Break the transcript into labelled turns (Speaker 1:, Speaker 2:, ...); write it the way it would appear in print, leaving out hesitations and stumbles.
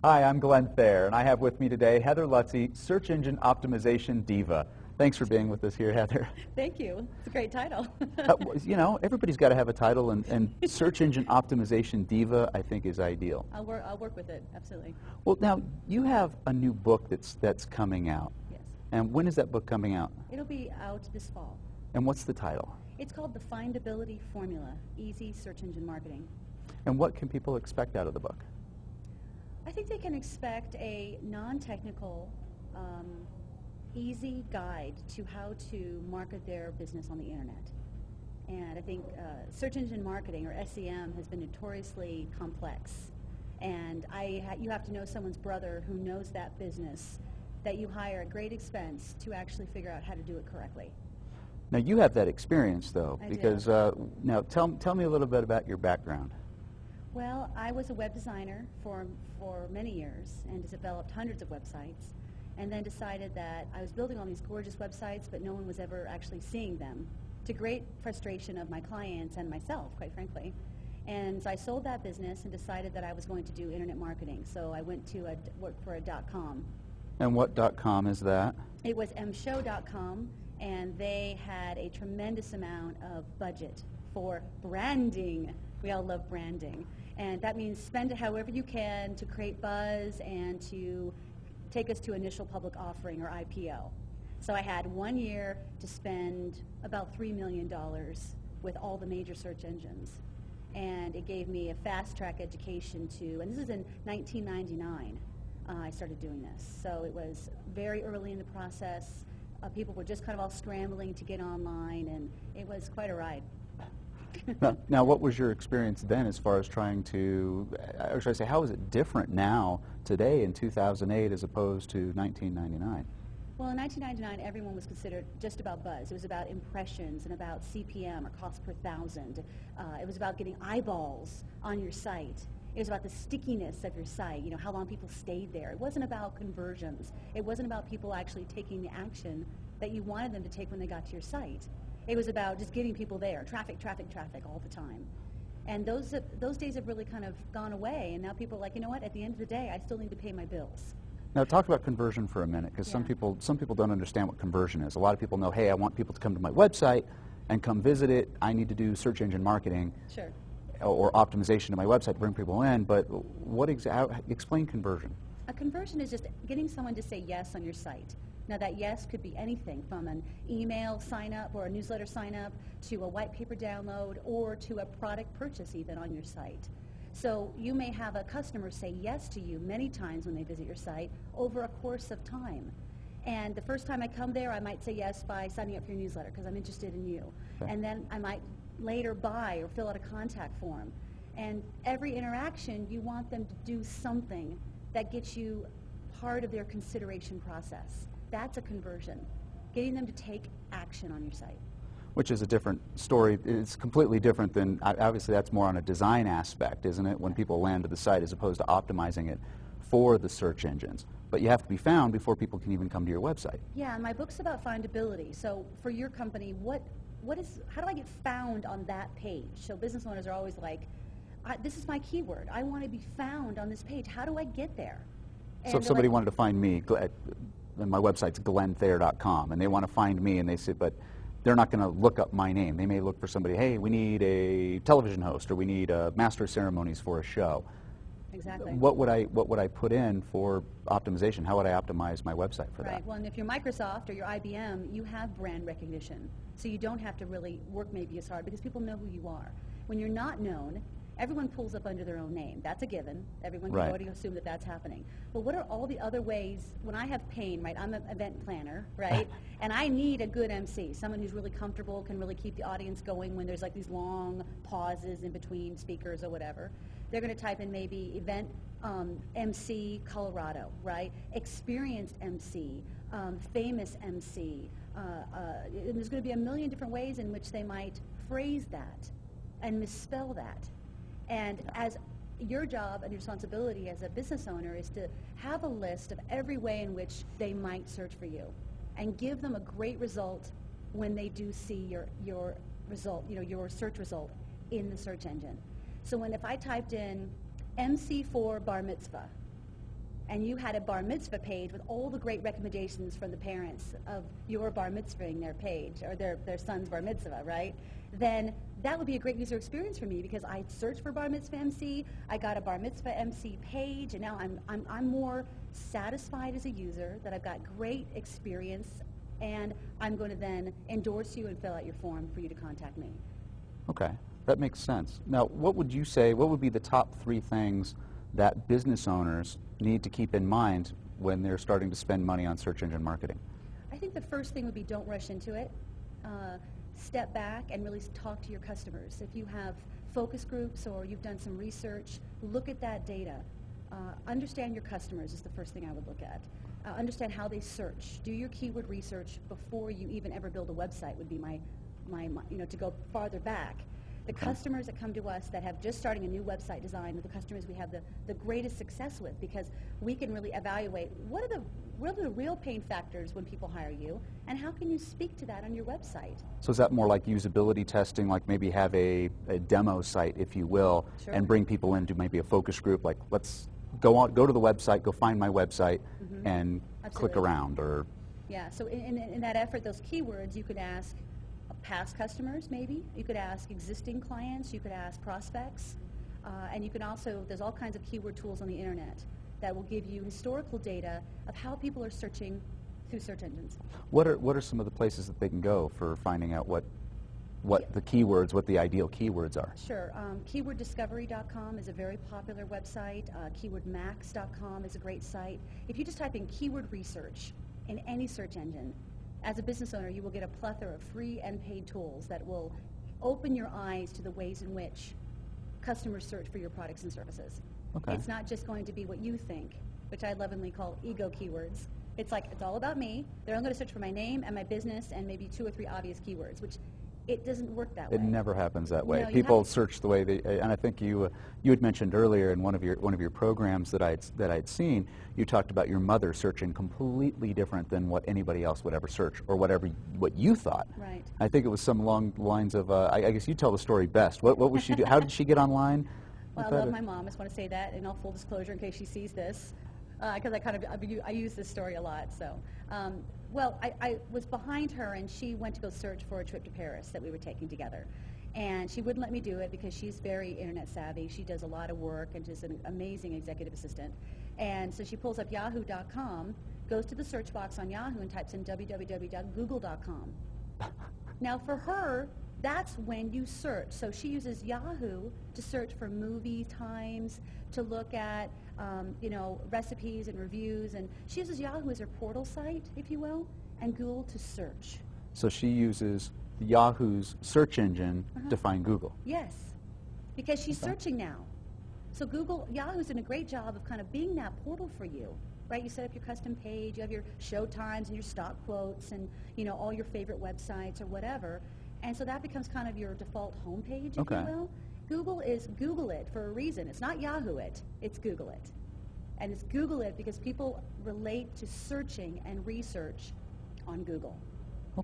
Speaker 1: Hi, I'm Glenn Thayer, and I have with me today Heather Lutze, Search Engine Optimization Diva. Thanks for being with us here, Heather.
Speaker 2: Thank you. It's a great title.
Speaker 1: You know, everybody's got to have a title, and Search Engine Optimization Diva, I think, is ideal.
Speaker 2: I'll work with it, absolutely.
Speaker 1: Well, now, you have a new book that's coming out.
Speaker 2: Yes.
Speaker 1: And when is that book coming out?
Speaker 2: It'll be out this fall.
Speaker 1: And what's the title?
Speaker 2: It's called The Findability Formula, Easy Search Engine Marketing.
Speaker 1: And what can people expect out of the book?
Speaker 2: I think they can expect a non-technical, easy guide to how to market their business on the internet. And I think search engine marketing, or SEM, has been notoriously complex. And you have to know someone's brother who knows that business, that you hire at great expense to actually figure out how to do it correctly.
Speaker 1: Now, you have that experience, though,
Speaker 2: I
Speaker 1: because now tell me a little bit about your background.
Speaker 2: Well, I was a web designer for many years and developed hundreds of websites, and then decided that I was building all these gorgeous websites, but no one was ever actually seeing them, to great frustration of my clients and myself, quite frankly. And so I sold that business and decided that I was going to do internet marketing. So I went to work for a .com.
Speaker 1: And what .com is that?
Speaker 2: It was mshow.com, and they had a tremendous amount of budget for branding. We all love branding. And that means spend it however you can to create buzz and to take us to initial public offering, or IPO. So I had 1 year to spend about $3 million with all the major search engines. And it gave me a fast-track education and this is in 1999, I started doing this. So it was very early in the process. People were just kind of all scrambling to get online, and it was quite a ride.
Speaker 1: Now, what was your experience then as far as trying to, or should I say, how is it different now, today, in 2008, as opposed to 1999?
Speaker 2: Well, in 1999, everyone was considered just about buzz. It was about impressions and about CPM, or cost per thousand. It was about getting eyeballs on your site. It was about the stickiness of your site, you know, how long people stayed there. It wasn't about conversions. It wasn't about people actually taking the action that you wanted them to take when they got to your site. It was about just getting people there, traffic, traffic, traffic all the time. And those days have really kind of gone away, and now people are like, you know what, at the end of the day, I still need to pay my bills.
Speaker 1: Now, talk about conversion for a minute, because
Speaker 2: Yeah.
Speaker 1: some people don't understand what conversion is. A lot of people know, hey, I want people to come to my website and come visit it. I need to do search engine marketing.
Speaker 2: Sure.
Speaker 1: Or optimization to my website to bring people in, but explain conversion.
Speaker 2: A conversion is just getting someone to say yes on your site. Now, that yes could be anything from an email sign-up or a newsletter sign-up to a white paper download or to a product purchase even on your site. So you may have a customer say yes to you many times when they visit your site over a course of time. And the first time I come there, I might say yes by signing up for your newsletter because I'm interested in you.
Speaker 1: Okay.
Speaker 2: And then I might later buy or fill out a contact form. And every interaction, you want them to do something that gets you part of their consideration process. That's a conversion, getting them to take action on your site.
Speaker 1: Which is a different story. It's completely different than, obviously that's more on a design aspect, isn't it, when people land to the site as opposed to optimizing it for the search engines. But you have to be found before people can even come to your website.
Speaker 2: Yeah, and my book's about findability. So for your company, how do I get found on that page? So business owners are always like, this is my keyword. I want to be found on this page. How do I get there? And
Speaker 1: so if somebody wanted to find me, and my website's glennthayer.com, and they want to find me, and they say, but they're not going to look up my name. They may look for somebody, hey, we need a television host, or we need a master of ceremonies for a show.
Speaker 2: Exactly.
Speaker 1: What would I put in for optimization? How would I optimize my website for that?
Speaker 2: Right. Well, and if you're Microsoft or you're IBM, you have brand recognition. So you don't have to really work maybe as hard because people know who you are. When you're not known, everyone pulls up under their own name. That's a given. Everyone can already assume that that's happening. But what are all the other ways? When I have pain, right, I'm an event planner, right, and I need a good MC, someone who's really comfortable, can really keep the audience going when there's like these long pauses in between speakers or whatever. They're going to type in maybe event MC Colorado, right, experienced MC, famous MC. And there's going to be a million different ways in which they might phrase that and misspell that. And as your job and responsibility as a business owner is to have a list of every way in which they might search for you and give them a great result when they do see your result, your search result in the search engine. So if I typed in MC for bar mitzvah, and you had a bar mitzvah page with all the great recommendations from the parents of your bar mitzvahing their page, or their son's bar mitzvah, right? Then that would be a great user experience for me, because I searched for bar mitzvah MC, I got a bar mitzvah MC page, and now I'm more satisfied as a user that I've got great experience, and I'm going to then endorse you and fill out your form for you to contact me.
Speaker 1: Okay, that makes sense. Now, what would you say, what would be the top 3 things that business owners need to keep in mind when they're starting to spend money on search engine marketing?
Speaker 2: I think the first thing would be, don't rush into it. Step back and really talk to your customers. If you have focus groups or you've done some research, look at that data. Understand your customers is the first thing I would look at. Understand how they search. Do your keyword research before you even ever build a website would be my to go farther back. The customers that come to us that have just starting a new website design are the customers we have the greatest success with, because we can really evaluate what are the real pain factors when people hire you, and how can you speak to that on your website.
Speaker 1: So is that more like usability testing, like maybe have a demo site, if you will,
Speaker 2: Sure.
Speaker 1: and bring people into maybe a focus group, like let's go to the website, go find my website, and click
Speaker 2: Absolutely.
Speaker 1: around, or...
Speaker 2: Yeah, so in that effort, those keywords, you could ask past customers, maybe. You could ask existing clients. You could ask prospects. And you can also, there's all kinds of keyword tools on the internet that will give you historical data of how people are searching through search engines.
Speaker 1: What are some of the places that they can go for finding out what the keywords, what the ideal keywords are?
Speaker 2: Sure. KeywordDiscovery.com is a very popular website. KeywordMax.com is a great site. If you just type in keyword research in any search engine, as a business owner, you will get a plethora of free and paid tools that will open your eyes to the ways in which customers search for your products and services.
Speaker 1: Okay.
Speaker 2: It's not just going to be what you think, which I lovingly call ego keywords. It's like, it's all about me. They're only going to search for my name and my business and maybe 2 or 3 obvious keywords, which it doesn't work that way.
Speaker 1: It never happens that way.
Speaker 2: No, you
Speaker 1: People
Speaker 2: have to-
Speaker 1: search the way they, and I think you had mentioned earlier in one of your programs that I'd seen, you talked about your mother searching completely different than what anybody else would ever search, or what you thought.
Speaker 2: Right.
Speaker 1: I think it was some along the lines of, I guess you tell the story best. What was she do? How did she get online?
Speaker 2: Well, I love my mom. I just want to say that in all full disclosure in case she sees this, because I use this story a lot. So, well, I was behind her, and she went to go search for a trip to Paris that we were taking together. And she wouldn't let me do it because she's very internet savvy. She does a lot of work and is an amazing executive assistant. And so she pulls up yahoo.com, goes to the search box on Yahoo and types in www.google.com. Now for her, that's when you search. So she uses Yahoo to search for movie times, to look at recipes and reviews, and she uses Yahoo as her portal site, if you will, and Google to search.
Speaker 1: So she uses Yahoo's search engine to find Google.
Speaker 2: Yes, because she's searching now. So Yahoo's doing a great job of kind of being that portal for you, right? You set up your custom page, you have your show times and your stock quotes and, all your favorite websites or whatever. And so that becomes kind of your default homepage, if you will. Google is Google it for a reason. It's not Yahoo it, it's Google it. And it's Google it because people relate to searching and research on Google.